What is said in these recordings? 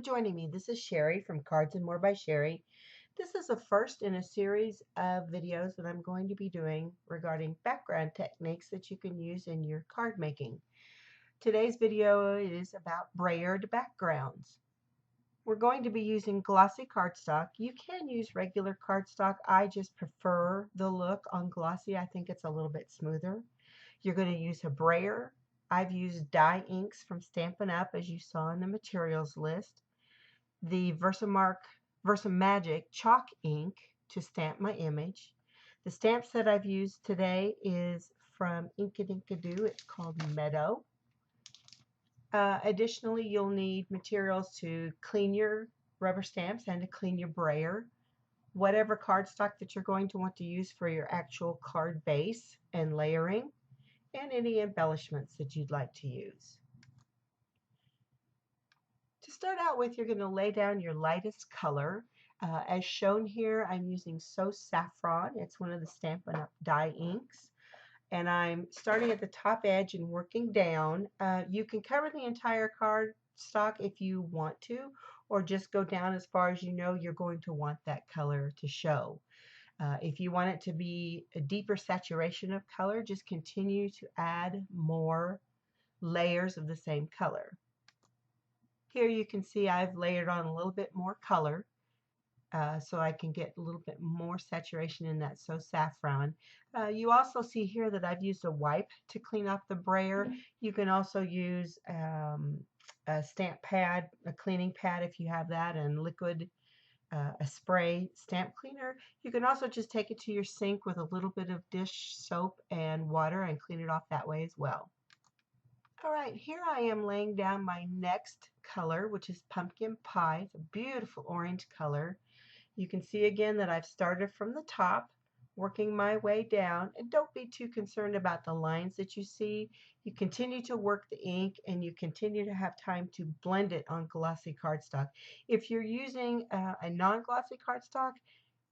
joining me. This is Sherry from Cards and More by Sherry. This is the first in a series of videos that I'm going to be doing regarding background techniques that you can use in your card making. Today's video is about brayered backgrounds. We're going to be using glossy cardstock. You can use regular cardstock. I just prefer the look on glossy. I think it's a little bit smoother. You're going to use a brayer. I've used dye inks from Stampin' Up, as you saw in the materials list. The Versamagic chalk ink to stamp my image. The stamp set I've used today is from Inkadinkadoo. It's called Meadow. Additionally, you'll need materials to clean your rubber stamps and to clean your brayer. Whatever cardstock that you're going to want to use for your actual card base and layering, and any embellishments that you'd like to use. To start out with, you're going to lay down your lightest color. As shown here, I'm using So Saffron. It's one of the Stampin' Up dye inks. And I'm starting at the top edge and working down. You can cover the entire cardstock if you want to, or just go down as far as you know you're going to want that color to show. If you want it to be a deeper saturation of color, just continue to add more layers of the same color. Here you can see I've layered on a little bit more color so I can get a little bit more saturation in that So Saffron. You also see here that I've used a wipe to clean off the brayer. You can also use a stamp pad, a cleaning pad if you have that, and liquid a spray stamp cleaner. You can also just take it to your sink with a little bit of dish soap and water and clean it off that way as well. All right, here I am laying down my next color, which is Pumpkin Pie. It's a beautiful orange color. You can see again that I've started from the top, working my way down, and don't be too concerned about the lines that you see. You continue to work the ink and you continue to have time to blend it on glossy cardstock. If you're using a non-glossy cardstock,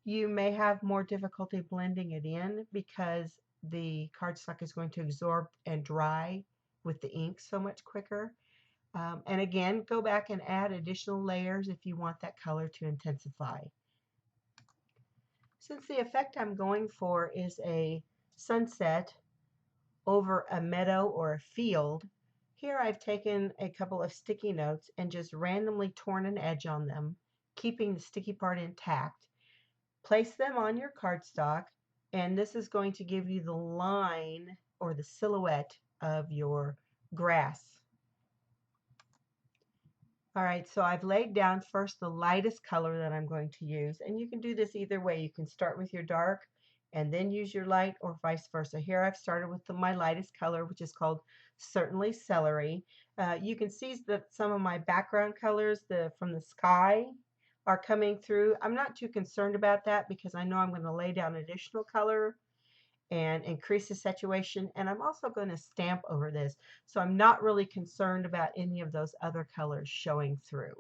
you may have more difficulty blending it in because the cardstock is going to absorb and dry with the ink so much quicker. And again, go back and add additional layers if you want that color to intensify. Since the effect I'm going for is a sunset over a meadow or a field, here I've taken a couple of sticky notes and just randomly torn an edge on them, keeping the sticky part intact. Place them on your cardstock, and this is going to give you the line or the silhouette of your grass. All right, so I've laid down first the lightest color that I'm going to use, and you can do this either way. You can start with your dark and then use your light, or vice versa. Here I've started with my lightest color, which is called Certainly Celery. You can see that some of my background colors from the sky are coming through. I'm not too concerned about that because I know I'm going to lay down additional color and increase the saturation, and I'm also going to stamp over this, so I'm not really concerned about any of those other colors showing through.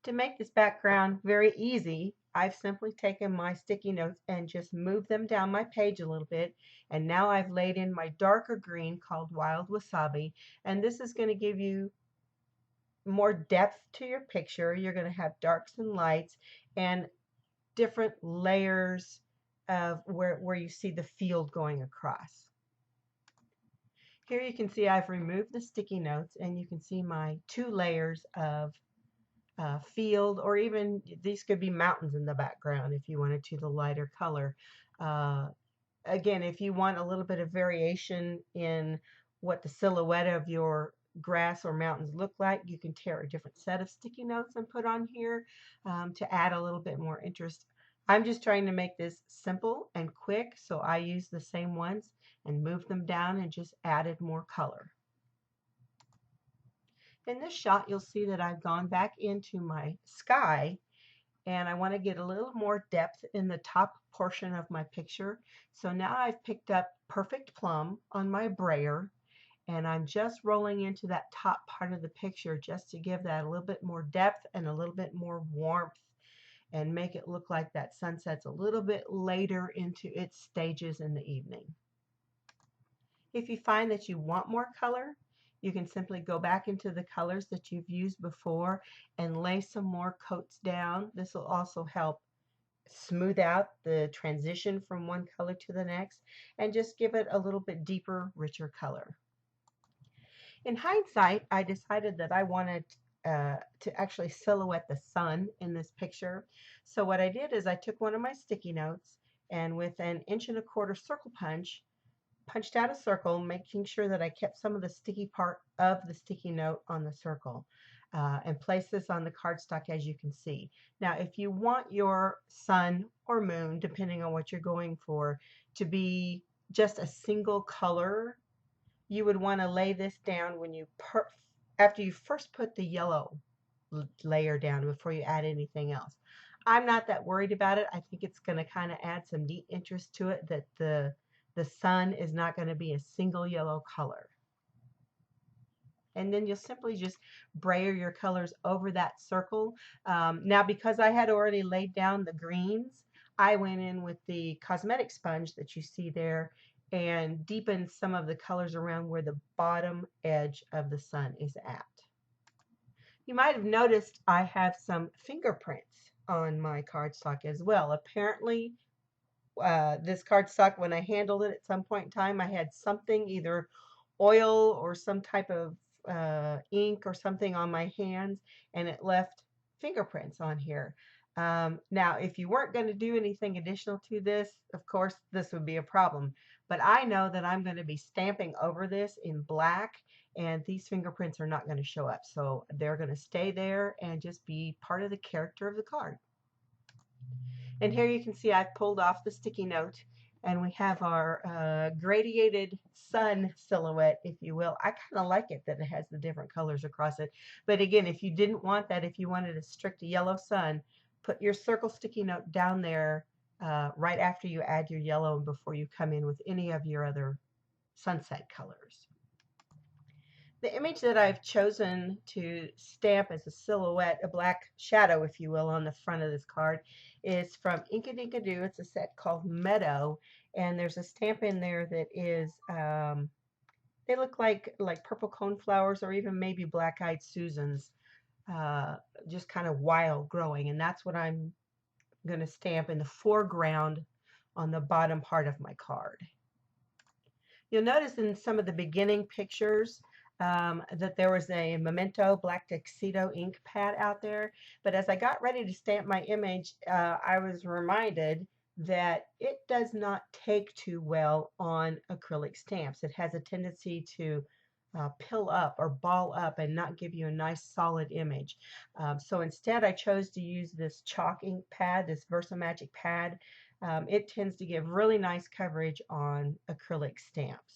To make this background very easy, I've simply taken my sticky notes and just moved them down my page a little bit, and now I've laid in my darker green called Wild Wasabi, and this is going to give you more depth to your picture. You're going to have darks and lights and different layers of where you see the field going across. Here you can see I've removed the sticky notes, and you can see my 2 layers of field, or even these could be mountains in the background if you wanted to, the lighter color. Again, if you want a little bit of variation in what the silhouette of your grass or mountains look like, you can tear a different set of sticky notes and put on here to add a little bit more interest. I'm just trying to make this simple and quick, so I used the same ones and moved them down and just added more color. In this shot, you'll see that I've gone back into my sky, and I want to get a little more depth in the top portion of my picture. So now I've picked up Perfect Plum on my brayer, and I'm just rolling into that top part of the picture just to give that a little bit more depth and a little bit more warmth, and make it look like that sunset's a little bit later into its stages in the evening. If you find that you want more color, you can simply go back into the colors that you've used before and lay some more coats down. This will also help smooth out the transition from one color to the next and just give it a little bit deeper, richer color. In hindsight, I decided that I wanted to actually silhouette the sun in this picture. So what I did is I took one of my sticky notes and with an 1¼ inch circle punch, punched out a circle, making sure that I kept some of the sticky part of the sticky note on the circle. And place this on the cardstock as you can see. Now, if you want your sun or moon, depending on what you're going for, to be just a single color, you would want to lay this down when you after you first put the yellow layer down before you add anything else. I'm not that worried about it. I think it's going to kind of add some neat interest to it that the sun is not going to be a single yellow color. And then you'll simply just brayer your colors over that circle. Now, because I had already laid down the greens, I went in with the cosmetic sponge that you see there and deepened some of the colors around where the bottom edge of the sun is at. You might have noticed I have some fingerprints on my cardstock as well. Apparently, this cardstock, when I handled it at some point in time, I had something, either oil or some type of ink or something on my hands, and it left fingerprints on here. Now, if you weren't going to do anything additional to this, of course, this would be a problem. But I know that I'm going to be stamping over this in black, and these fingerprints are not going to show up. So they're going to stay there and just be part of the character of the card. And here you can see I've pulled off the sticky note, and we have our gradiated sun silhouette, if you will. I kind of like it that it has the different colors across it. But again, if you didn't want that, if you wanted a strict yellow sun, put your circle sticky note down there right after you add your yellow and before you come in with any of your other sunset colors. The image that I've chosen to stamp as a silhouette, a black shadow, if you will, on the front of this card is from Inkadinkado. It's a set called Meadow, and there's a stamp in there that is, they look like purple coneflowers or even maybe black-eyed Susans, just kind of wild growing, and that's what I'm going to stamp in the foreground on the bottom part of my card. You'll notice in some of the beginning pictures that there was a Memento black tuxedo ink pad out there, but as I got ready to stamp my image, I was reminded that it does not take too well on acrylic stamps. It has a tendency to pill up or ball up and not give you a nice solid image. So instead I chose to use this chalk ink pad, this Versamagic pad. It tends to give really nice coverage on acrylic stamps.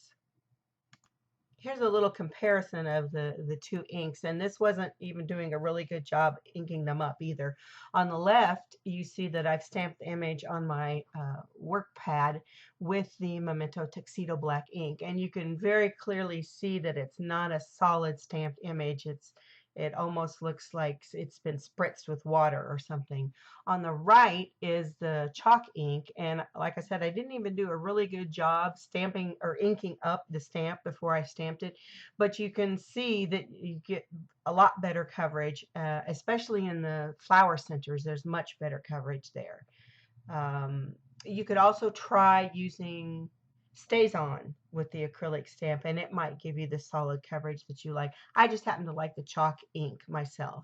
Here's a little comparison of the two inks, and this wasn't even doing a really good job inking them up either. On the left, you see that I've stamped the image on my work pad with the Memento Tuxedo Black ink, and you can very clearly see that it's not a solid stamped image. It almost looks like it's been spritzed with water or something. On the right is the chalk ink, and like I said, I didn't even do a really good job stamping or inking up the stamp before I stamped it, but you can see that you get a lot better coverage, especially in the flower centers. There's much better coverage there. You could also try using Stays On with the acrylic stamp, and it might give you the solid coverage that you like. I just happen to like the chalk ink myself.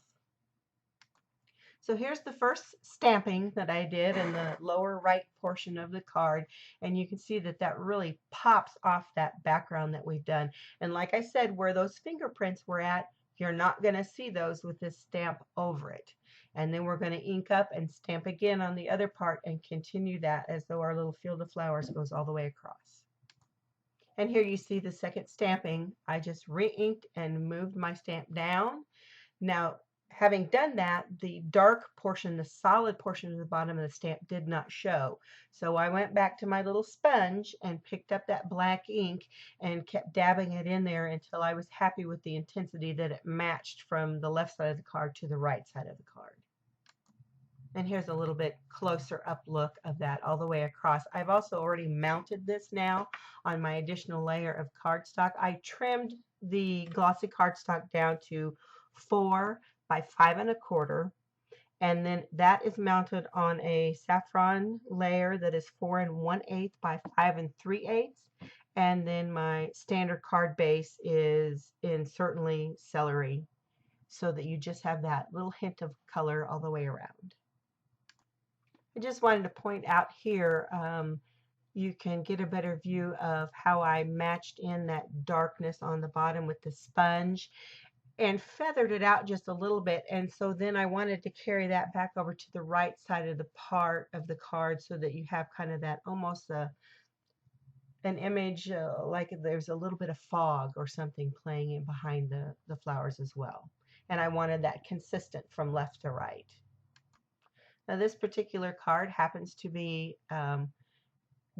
So here's the first stamping that I did in the lower right portion of the card, and you can see that that really pops off that background that we've done. And like I said, where those fingerprints were at, you're not going to see those with this stamp over it. And then we're going to ink up and stamp again on the other part and continue that as though our little field of flowers goes all the way across. And here you see the second stamping. I just re-inked and moved my stamp down. Now, having done that, the dark portion, the solid portion of the bottom of the stamp did not show. So I went back to my little sponge and picked up that black ink and kept dabbing it in there until I was happy with the intensity that it matched from the left side of the card to the right side of the card. And here's a little bit closer up look of that all the way across. I've also already mounted this now on my additional layer of cardstock. I trimmed the glossy cardstock down to 4 by 5 1/4, and then that is mounted on a saffron layer that is 4 1/8 by 5 3/8. And then my standard card base is in certainly celery, so that you just have that little hint of color all the way around. I just wanted to point out here, you can get a better view of how I matched in that darkness on the bottom with the sponge and feathered it out just a little bit. And so then I wanted to carry that back over to the right side of the part of the card so that you have kind of that almost an image like there's a little bit of fog or something playing in behind the flowers as well. And I wanted that consistent from left to right. Now this particular card happens to be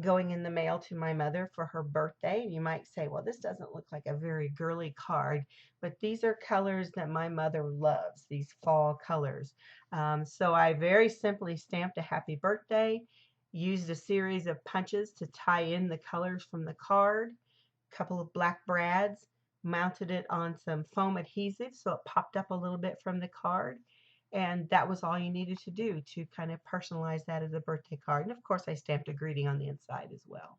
going in the mail to my mother for her birthday. And you might say, well, this doesn't look like a very girly card, but these are colors that my mother loves, these fall colors. So I very simply stamped a happy birthday, used a series of punches to tie in the colors from the card, a couple of black brads, mounted it on some foam adhesive so it popped up a little bit from the card. And that was all you needed to do to kind of personalize that as a birthday card. And of course, I stamped a greeting on the inside as well.